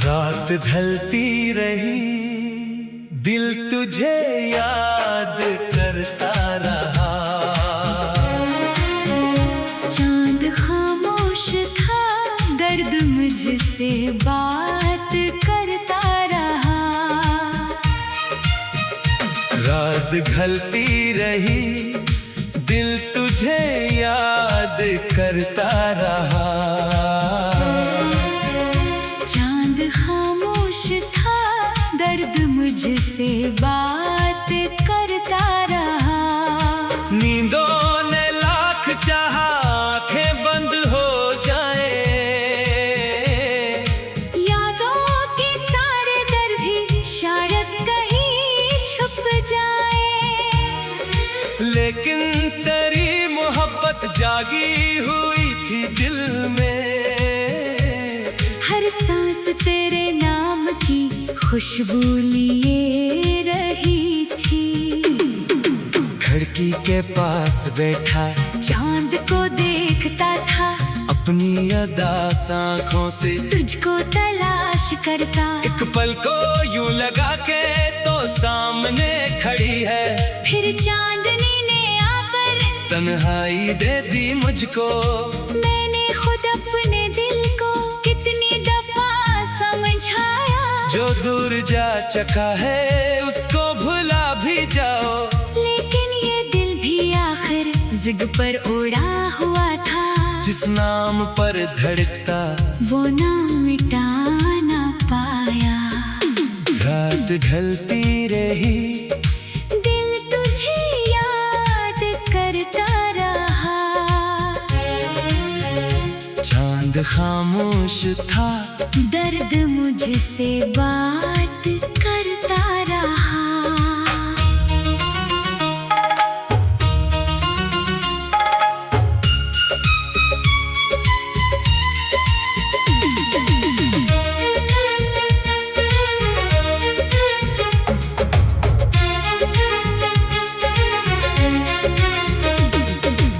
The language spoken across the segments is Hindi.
रात ढलती रही, दिल तुझे याद करता रहा। चांद खामोश था, दर्द मुझसे बात करता रहा। रात ढलती रही, दिल तुझे याद करता रहा। चांद खामोश था, दर्द मुझसे बात करता रहा। नींदों ने लाख चाहा आंखें बंद हो जाए, यादों के सारे दर भी शायद कहीं छुप जाए। लेकिन तेरी मोहब्बत जागी हुई थी दिल में। हर सांस तेरे नाम की खुशबू लिए रही थी। खिड़की के पास बैठा चांद को देखता था, अपनी अदास आँखों से तुझको तलाश करता। एक पल को यूं लगा के तो सामने खड़ी है, फिर चांदनी ने आकर तन्हाई दे दी मुझको। मैंने खुद अपने दिल को कितनी दफा समझाया। जो दूर जा चुका है उसको भुला भी जाओ, लेकिन ये दिल भी आखिर जिद पर उड़ा हुआ था। जिस नाम पर धड़कता वो नाम मिटा ना पाया। रात ढलती रही, दिल तुझे याद करता रहा। चांद खामोश था, दर्द मुझसे बात करता रहा।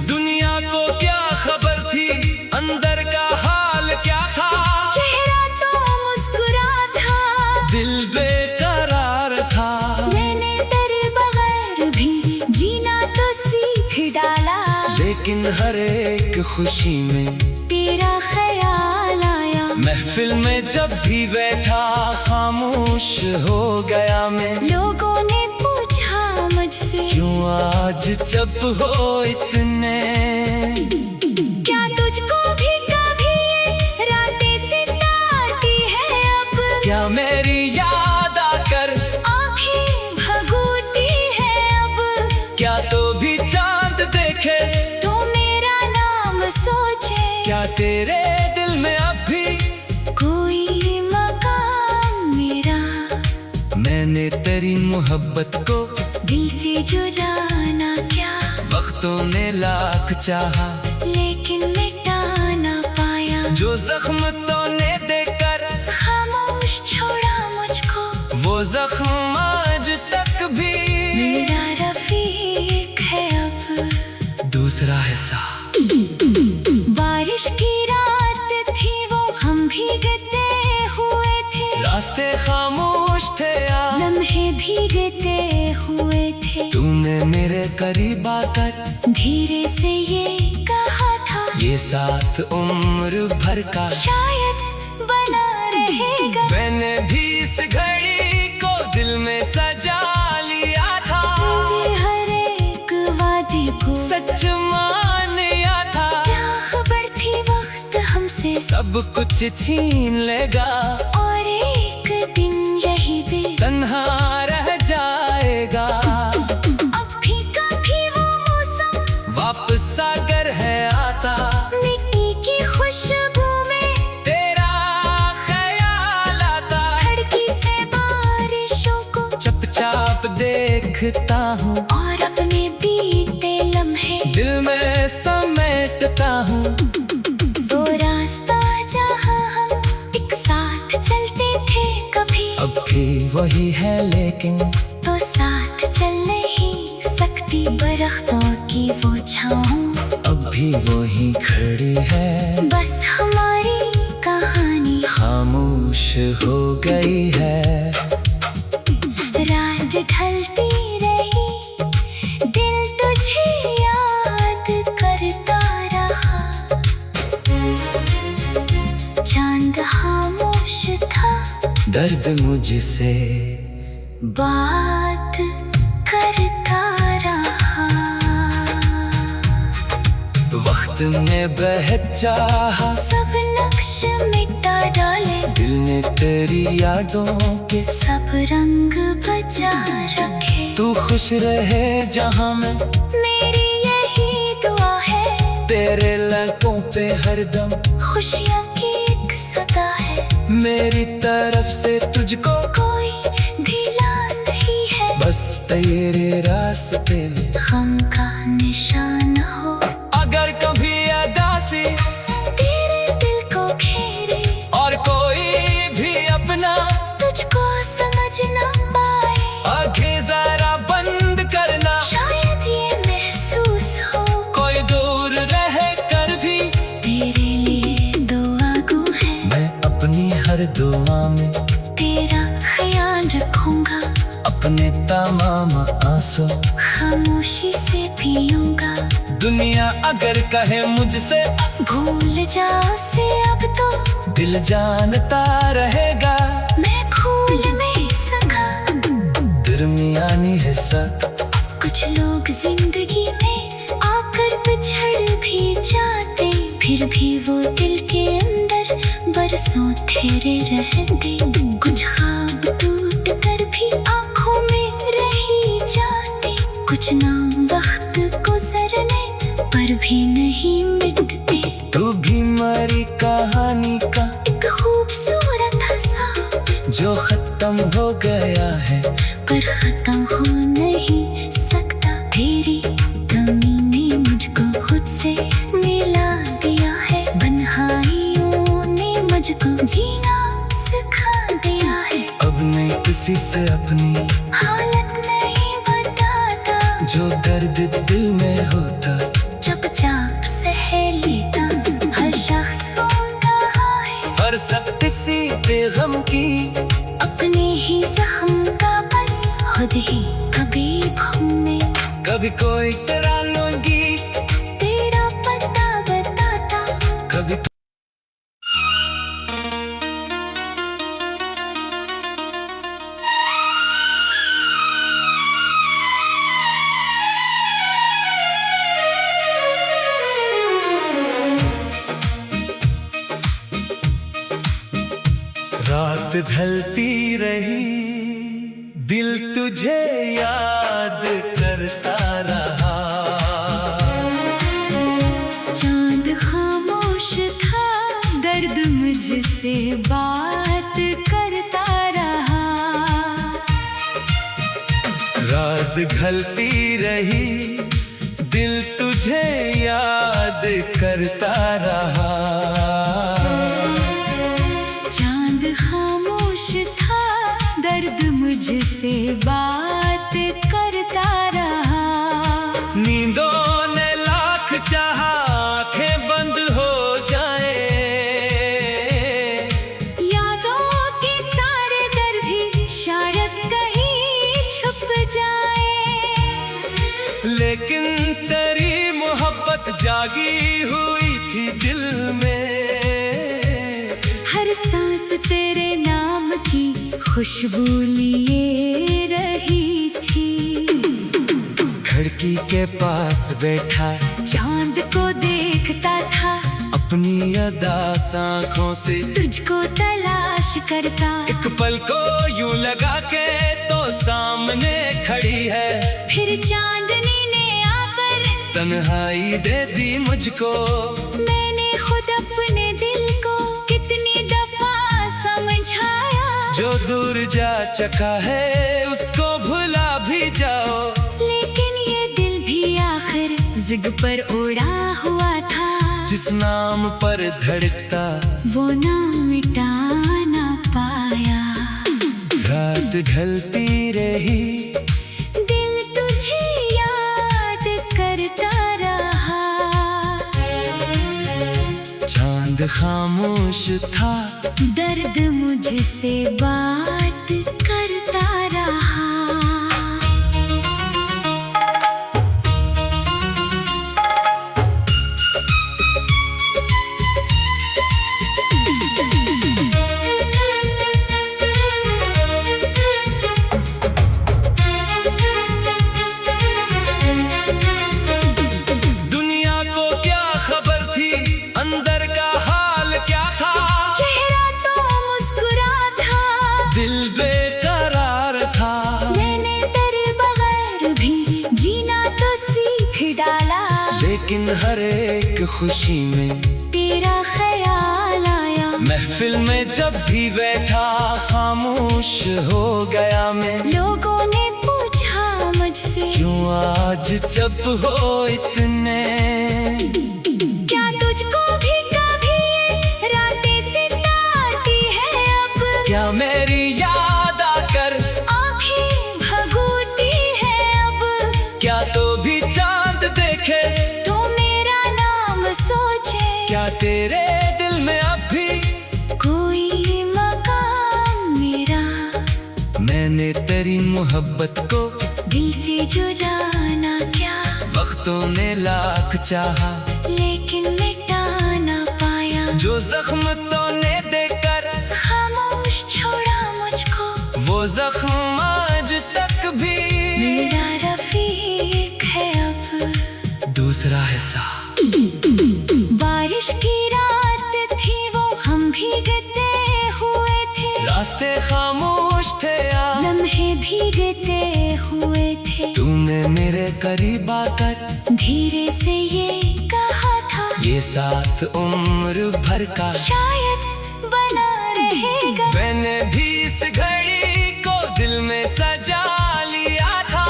दुनिया को क्या खबर थी अंदर का हाल क्या था। चेहरा तो मुस्कुरा था, दिल बेकरार था। मैंने तेरे बगैर भी जीना तो सीख डाला। लेकिन हर एक खुशी में तेरा ख्याल आया। महफिल में जब भी बैठा खामोश हो गया मैं। लोगों ने पूछा मुझसे, क्यों आज चुप हो इतने। क्या तुझको भी कभी ये रातें सताती है अब। क्या मेरी याद आकर आंखें भगोती है अब। क्या तो भी चांद देखे तो मेरा नाम सोचे। क्या तेरे दिल में अब भी कोई मकाम मेरा। मैंने तेरी मोहब्बत को दिल से जुदाना क्या, वक्तों ने लाख चाहा, लेकिन मिटा ना पाया। जो जख्म तूने देकर खामोश छोड़ा मुझको, वो जख्म आज तक भी मेरा रफीक है अब। दूसरा हिस्सा। बारिश की रात थी वो, हम भीगते हुए थे। रास्ते खामोश थे यार, लम्हे भीगते हुए थे। तूने मेरे करीब आकर धीरे से ये कहा था, ये साथ उम्र भर का शायद बना रहेगा। मैंने भी इस घड़ी को दिल में सजा लिया था। ये हर एक वादे को सच मान लिया था। क्या खबर थी वक्त हमसे सब कुछ छीन लेगा, और एक दिन यही दिल तन्हा रह जाएगा। अब भी कभी वो मौसम वापस अगर है आता, मिट्टी की खुशबू में तेरा ख्याल आता। खिड़की से बारिशों को चुपचाप देखता हूँ, और अपने बीते लम्हे दिल में समेटता हूँ। वो रास्ता जहाँ हम एक साथ चलते थे कभी, अब भी वही है लेकिन तो साथ चल नहीं सकती। दरख्तों की वो छाँव अब भी वही खड़ी है, बस हमारी कहानी खामोश खामोश हो गई है। रात ढलती रही, दिल तुझे याद करता रहा। चांद खामोश था, दर्द मुझसे बात करता रहा। वक्त ने बहक चाहा, सब नक्श मिटा डाले, दिल ने तेरी यादों के सब रंग बचा रखे। तू खुश रहे जहां में, मेरी यही दुआ है। तेरे लबों पे हरदम खुशियाँ की एक सदा है। मेरी तरफ से तुझको कोई ढीला नहीं है, बस तेरे रास्ते में गम का निशान हो। अगर कभी उदासी तेरे दिल को घेरे, और कोई भी अपना तुझको समझ ना पाए, आंखें जरा बंद करना। शायद ये महसूस हो कोई दूर रह कर भी तेरे लिए दुआ गो है। मैं अपनी हर दुआ में तेरा ख्याल रखूंगा, अपने तमाम आंसू खामोशी से पीऊंगा। दुनिया अगर कहे मुझसे भूल जाओ से अब तो, दिल जानता रहेगा मैं भूल नहीं सका। दरमियानी है सब, कुछ लोग जिंदगी में आकर बिछड़ भी जाते, फिर भी वो दिल के अंदर बरसों ठहरे रहते। कुछ ख्वाब टूट कर भी आंखों में रही जाते, कुछ नाम वक्त गुजरने पर भी नहीं मिटते। तू भी मरी कहानी का एक खूबसूरत सा, जो खत्म हो गया है, पर खत्म हो नहीं सकता। तेरी कमी ने मुझको खुद से मिला दिया है, तन्हाइयों ने मुझको जीना सिखा दिया है। अब मैं किसी से अपनी हालत नहीं बताता, जो दर्द दिल में होता चुपचाप सह लेता। हर शख्स रहा है हर सब किसी बेगम की, अपने ही जख्म का बस खुद ही कभी भूमे। कभी कोई तेरा लूंगी, तेरा पता बताता, कभी रात ढलती रही, दिल तुझे याद करता रहा। चांद खामोश था, दर्द मुझसे बात करता रहा। रात ढलती रही, दिल तुझे याद करता रहा। चांद खामोश था, दर्द मुझसे बात करता रहा। नींदों ने लाख चाहा, आंखें बंद हो जाए, यादों के सारे दर भी शायद कहीं छुप जाए। लेकिन तेरी मोहब्बत जागी हुई थी दिल में। हर सांस तेरे नाम की खुशबू लिए रही थी। खिड़की के पास बैठा चांद को देखता था, अपनी अदास आँखों से तुझको तलाश करता। एक पल को यूं लगा के तो सामने खड़ी है, फिर चांदनी ने आकर तन्हाई दे दी मुझको। मैंने खुद अपने दिल को कितनी दफा समझाया, जो दूर जा चका है उसको भुला भी जाओ। लेकिन ये दिल भी आखिर जिद पर उड़ा हुआ था। जिस नाम पर धड़कता वो नाम मिटा ना पाया। रात ढलती रही, दिल तुझे याद करता रहा। चांद चांद खामोश था, दर्द मुझसे बात करता रहा। दुनिया को क्या खबर थी अंदर का हाल क्या था, चेहरा तो मुस्कुरा था, दिल बेकरार था। मैंने तेरे बगैर भी जीना तो सीख डाला, लेकिन हर एक खुशी में तेरा ख्याल आया। महफिल में जब भी बैठा खामोश हो गया मैं। लोगों ने पूछा मुझसे, क्यों आज जब हो इतने, क्या तुझको भी कभी ये रातें सताती है अब, क्या मेरी याद आकर आँखें भगोती है अब, क्या तो भी चांद देखे तो मेरा नाम सोचे, क्या तेरे दिल में अब भी कोई मकाम मेरा। मैंने तेरी मोहब्बत को दिल से जुदा ना क्या, वक्तों ने लाख चाहा, लेकिन मिटा ना पाया। जो जख्म तूने देकर खामोश छोड़ा मुझको, वो जख्म आज तक भी मेरा रफीक है अब। दूसरा हिस्सा। बारिश की रात थी वो, हम भीगते हुए थे, रास्ते खामोश थे यार, लम्हे भीगते हुए थे। तूने मेरे करीब आकर धीरे से ये कहा था, ये साथ उम्र भर का शायद बना रहेगा। मैंने भी इस घड़ी को दिल में सजा लिया था,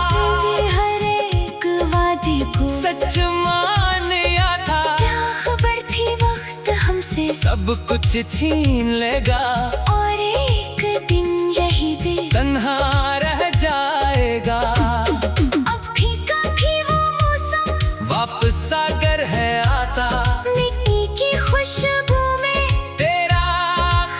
ये हर एक वादे को सच मान लिया था। क्या खबर थी वक्त हमसे सब कुछ छीन लेगा, और एक दिन यही दिल तन्हा रह जाएगा। अब भी कभी वो मौसम वापस सागर है आता, मिट्टी की खुशबू में तेरा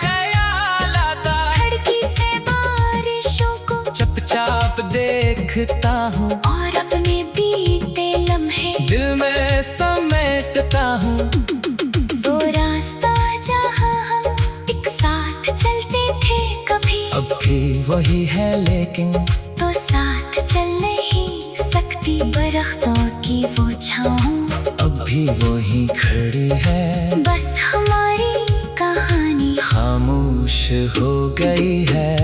ख्याल आता। खिड़की से बारिशों को चुपचाप देखता हूँ, और अपने बीते लम्हे दिल में समेटता हूँ। वो रास्ता जहाँ हम एक साथ चलते थे कभी, अब भी वही है लेकिन तो साथ चल नहीं सकती। दरख्तों की वो छाँव अब भी वही खड़ी है, बस हमारी कहानी खामोश हो गई है।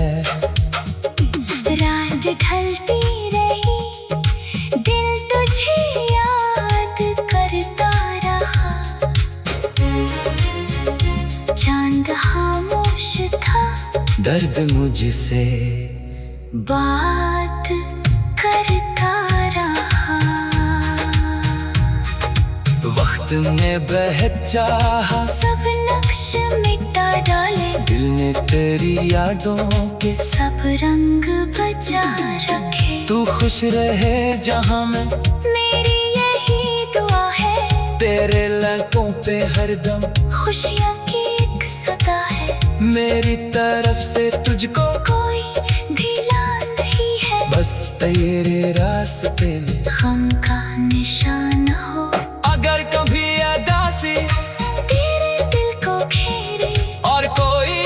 रात ढलती रही, दिल तुझे याद करता रहा। चांद खामोश था, दर्द मुझसे बात करता रहा। वक्त ने बहक चाहा, सब नक्श मिटा डाले, दिल ने तेरी यादों के सब रंग बचा रखे। तू खुश रहे जहाँ मैं, मेरी यही दुआ है, तेरे लबों पे हरदम खुशियाँ की एक सदा है। मेरी तरफ से तुझको कोई ढीला नहीं है, बस तेरे रास्ते में गम का निशान हो। अगर कभी अदासी तेरे दिल को घेरे, और कोई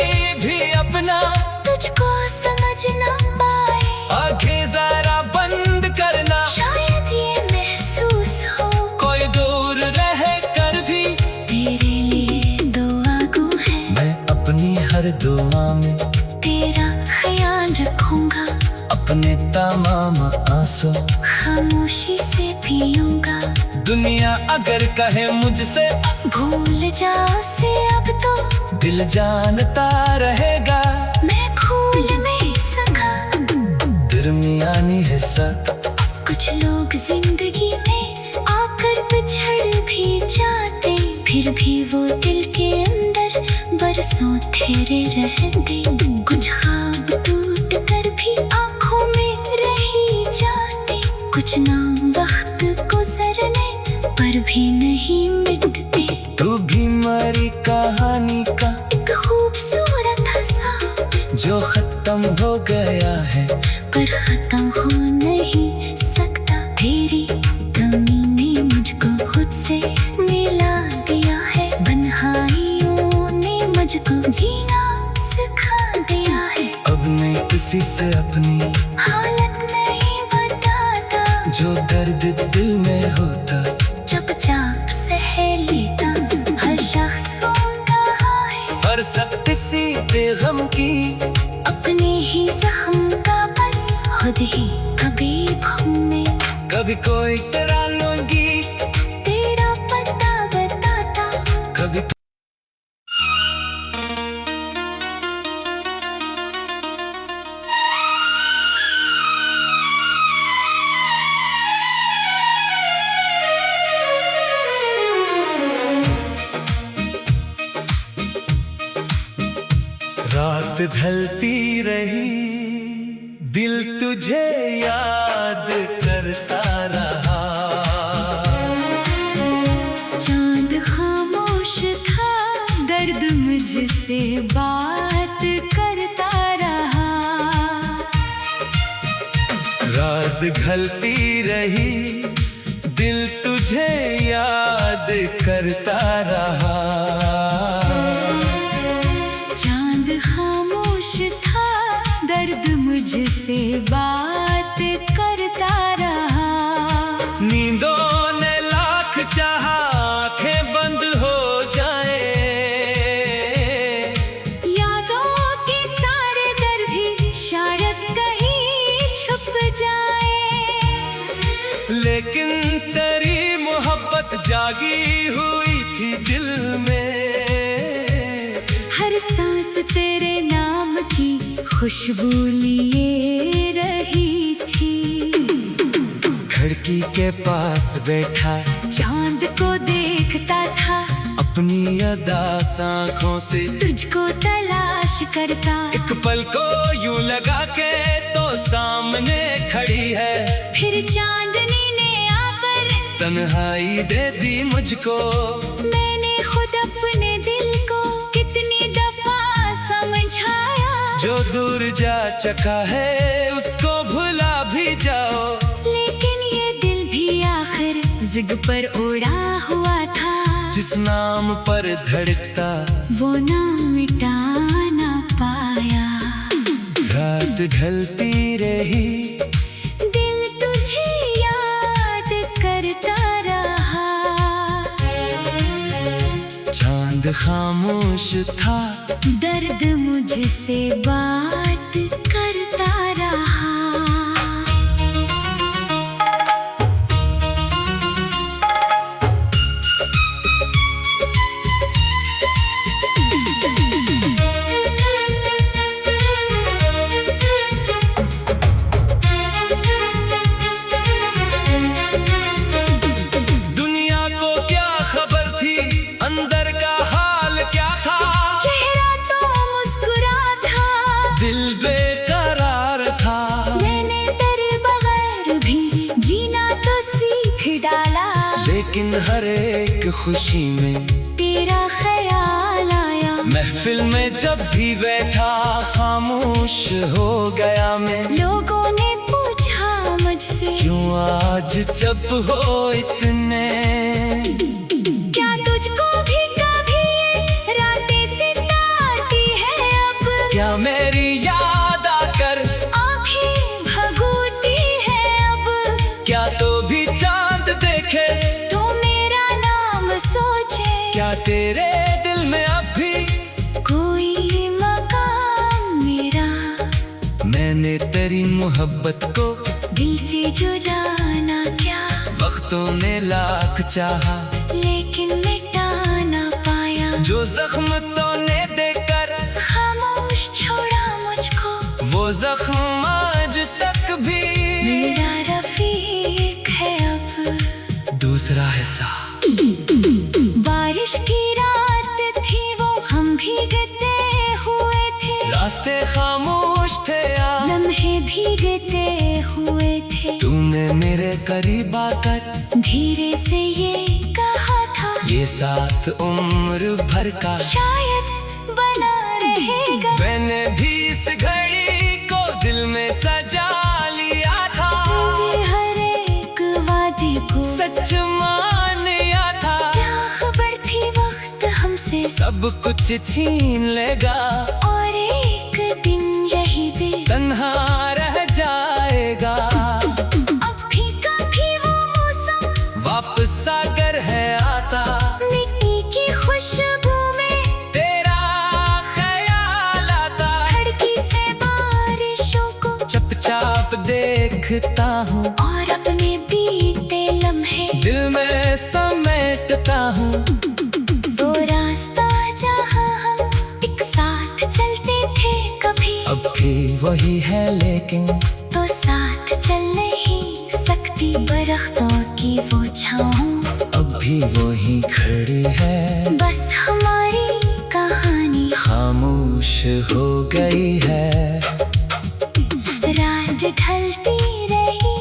भी अपना तुझको समझ ना पाए, आंखें जरा बंद करना। शायद ये महसूस हो, कोई दूर रह कर भी तेरे लिए दुआ गो है। मैं अपनी हर दुआ में तेरा ख्याल रखूंगा, अपने तमाम आंसू खामोशी से पीऊंगा। दुनिया अगर कहे मुझसे भूल जाओ से अब तो, दिल जानता रहेगा। मैं भूल नहीं सका। दरमियानी हिस्सा। कुछ लोग जिंदगी में आकर पिछड़ भी जाते, फिर भी वो दिल के अंदर बरसों ठहरे रहते। कुछ ख्वाब टूट कर भी आंखों में रही जाते, कुछ नाम वक्त गुजरने पर भी नहीं मिटते। तू भी मरी का कहानी का एक खूबसूरत हंसा जो खत्म हो गया है, पर खत्म हो नहीं सकता। तेरी कमी ने मुझको खुद से मिला दिया है, तन्हाइयों ने मुझको जीना सिखा दिया है। अब मैं किसी से अपनी हालत नहीं बताता, जो दर्द दिल में होता चुपचाप सह लेता। हर शख्स सुनता है हर सख्त सी बेगम की, अपने ही जख्म का बस खुद ही तबीब हूँ मैं। कभी कोई तेरा लोगी, तेरा पता बताता, कभी रात ढलती रही, दिल तुझे याद करता रहा। चांद खामोश था, दर्द मुझसे बात करता रहा। रात ढलती रही, दिल तुझे याद करता रहा। चांद खामोश था, दर्द मुझसे बात करता रहा। नींदों ने लाख चाहा आंखें बंद हो जाए, यादों के सारे दर भी शायद कहीं छुप जाए। लेकिन तेरी मोहब्बत जागी हुई थी दिल में। हर सांस तेरे नाम की खुशबू लिए रही थी। खिड़की के पास बैठा चांद को देखता था, अपनी अदास आँखों से तुझको तलाश करता। एक पल को यूं लगा के तो सामने खड़ी है, फिर चांदनी ने आकर तन्हाई दे दी मुझको। मैंने खुद अपने दिल को कितनी दफा समझाया, जो दूर जा चुका है उसको भुला भी जाओ। लेकिन ये दिल भी आखिर जिद पर उड़ा हुआ था। जिस नाम पर धड़कता वो नाम मिटा ना पाया। रात ढलती रही, दिल तुझे याद करता रहा। चांद खामोश था, दर्द मुझसे बात करता रहा। दुनिया को क्या खबर थी अंदर का हाल क्या था। चेहरा तो मुस्कुरा था, दिल बेकरार था। मैंने तेरे बगैर भी जीना तो सीख डाला। लेकिन हर एक खुशी में तेरा ख्याल आया। महफिल में जब भी बैठा खामोश हो गया मैं। लोगों ने पूछा मुझसे, क्यों आज जब हो इतने। क्या तुझको भी कभी ये रातें सताती है अब। क्या मेरी याद आकर आँखें भगोती है अब। क्या तो भी चांद देखे तो मेरा नाम सोचे। क्या तेरे दिल में अब भी कोई मकाम मेरा। मैंने तेरी मोहब्बत को दिल से जुदा ना क्या, वक्तों ने लाख चाहा, लेकिन मिटा ना पाया। जो जख्म तूने देकर खामोश छोड़ा मुझको, वो जख्म आज तक भी मेरा रफीक है अब। दूसरा हिस्सा। बारिश की रात थी वो, हम भीगते हुए थे। रास्ते खामोश थे यार, लम्हे भीगते हुए थे। तूने मेरे करीब आकर धीरे से ये कहा था, ये ये साथ उम्र भर का शायद बना रहेगा। मैंने भी इस घड़ी को दिल में सजा लिया था, ये हर एक वादे को सच मान लिया था। क्या खबर थी वक्त हमसे सब कुछ छीन लेगा, और एक दिन यही दिल तन्हा रह जाएगा। अब भी कभी वो मौसम वापस आकर है आता, मिट्टी की खुशबू में तेरा ख्याल आता। खिड़की से बारिशों को चुपचाप देखता हूँ, और अपने बीते लम्हे दिल में समेटता हूँ। वो रास्ता जहाँ हम एक साथ चलते थे कभी, अब भी वही है लेकिन तो साथ चल नहीं सकती। दरख्तों की वो छाँव अब भी वही खड़ी है, बस हमारी कहानी खामोश हो गई है। रात ढलती रही,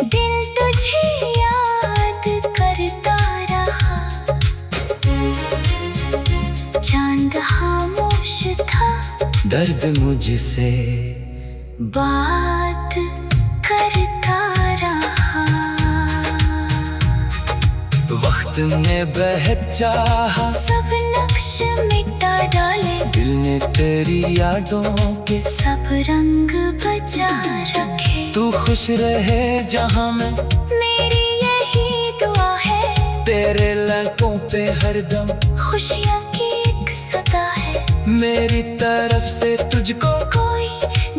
दिल तुझे याद करता रहा। चांद खामोश था, दर्द मुझसे बात करता रहा। वक्त ने बहक चाहा, सब नक्श मिटा डाले, दिल ने तेरी यादों के सब रंग बचा रखे। तू खुश रहे जहाँ मैं, मेरी यही दुआ है, तेरे लड़कों पे हरदम खुशियों की एक सदा है। मेरी तरफ से तुझको कोई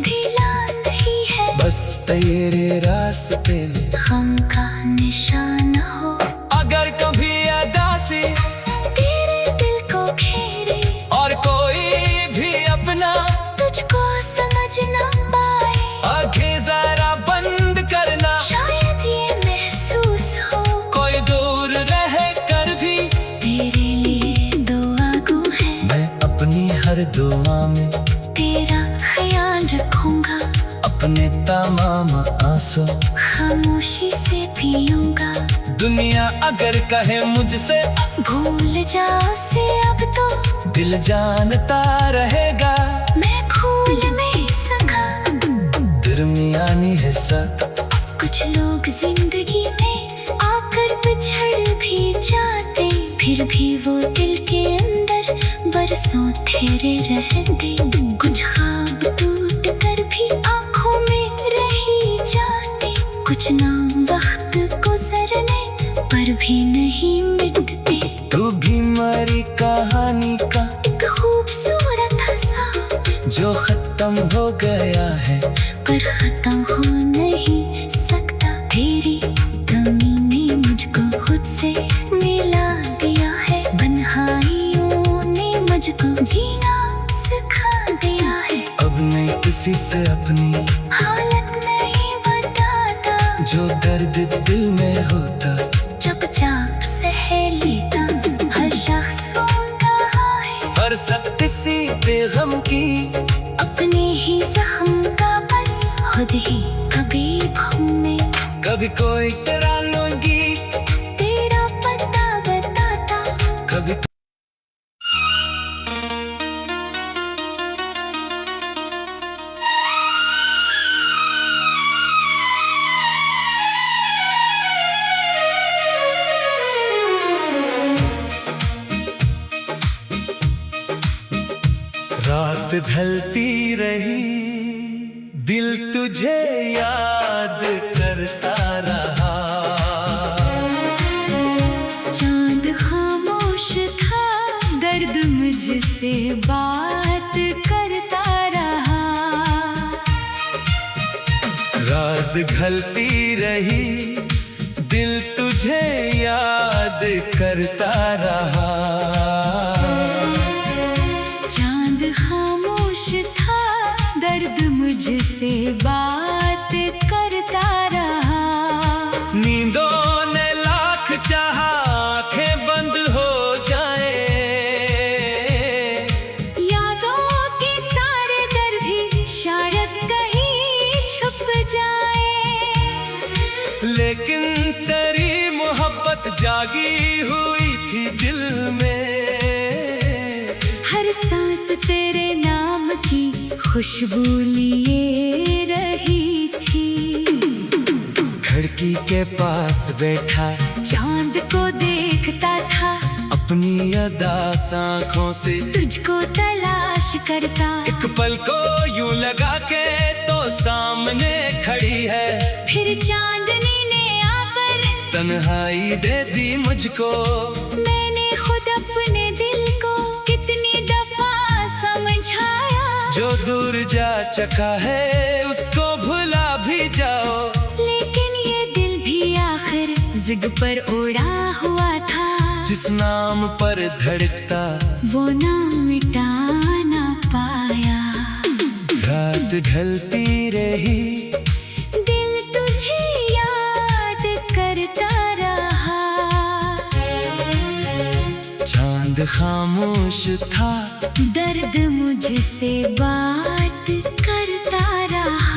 ढीला नहीं है, बस तेरे रास्ते में गम का निशान हो। अगर कभी अदासी तेरे दिल को घेरे, और कोई भी अपना तुझको समझ ना पाए, आंखें जरा बंद करना। शायद ये महसूस हो कोई दूर रह कर भी तेरे लिए दुआ गो है। मैं अपनी हर दुआ में तेरा ख्याल रखूंगा, अपने तमाम आंसू खामोशी से पीऊंगा। दुनिया अगर कहे मुझसे भूल जाओ से अब तो दिल जानता रहेगा, मैं भूल नहीं सका। दरमियानी हिस्सा कुछ लोग जिंदगी में आकर बिछड़ भी जाते, फिर भी वो दिल के अंदर बरसों ठहरे रहते। कुछ ख्वाब टूट कर भी आंखों में रही जाते, कुछ नाम वक्त गुजरने पर भी नहीं मिटते। तू भी मेरी कहानी का एक खूबसूरत हंसा जो खत्म हो गया है, पर खत्म हो नहीं सकता। तेरी कमी ने मुझको खुद से मिला दिया है, तन्हाइयों ने मुझको जीना सिखा दिया है। अब मैं किसी से अपनी हालत नहीं बताता, जो दर्द दिल में होता चुपचाप सह लेता। हर शख्स होता है फरसत किसी बेगम की, अपने ही जख्म का बस खुद ही कभी घूमे। कभी कोई तेरा लूंगी, तेरा पता बताता, कभी रात ढलती रही, दिल तुझे याद करता रहा। चांद खामोश था, दर्द मुझसे बात करता रहा। रात ढलती रही, दिल तुझे याद करता रहा। चांद खामोश था, दर्द मुझसे बात करता रहा। नींदों ने लाख चाहा आंखें बंद हो जाए, यादों के सारे दर भी शायद कहीं छुप जाए। लेकिन तेरी मोहब्बत जागी हुई थी दिल में। हर सांस तेरे नाम की खुशबू लिए रही थी। खिड़की के पास बैठा चांद को देखता था, अपनी अदास आँखों से तुझको तलाश करता। एक पल को यूं लगा के तो सामने खड़ी है, फिर चांदनी ने आकर तन्हाई दे दी मुझको। मैंने खुद अपने दिल को कितनी दफा समझाया, जो दूर जा चका है उसको भुला भी जाओ। लेकिन ये दिल भी आखिर जिद पर उड़ा हुआ था। जिस नाम पर धड़कता वो नाम मिटा ना पाया। रात ढलती रही, दिल तुझे याद करता रहा। चांद खामोश था, दर्द मुझसे बात करता रहा।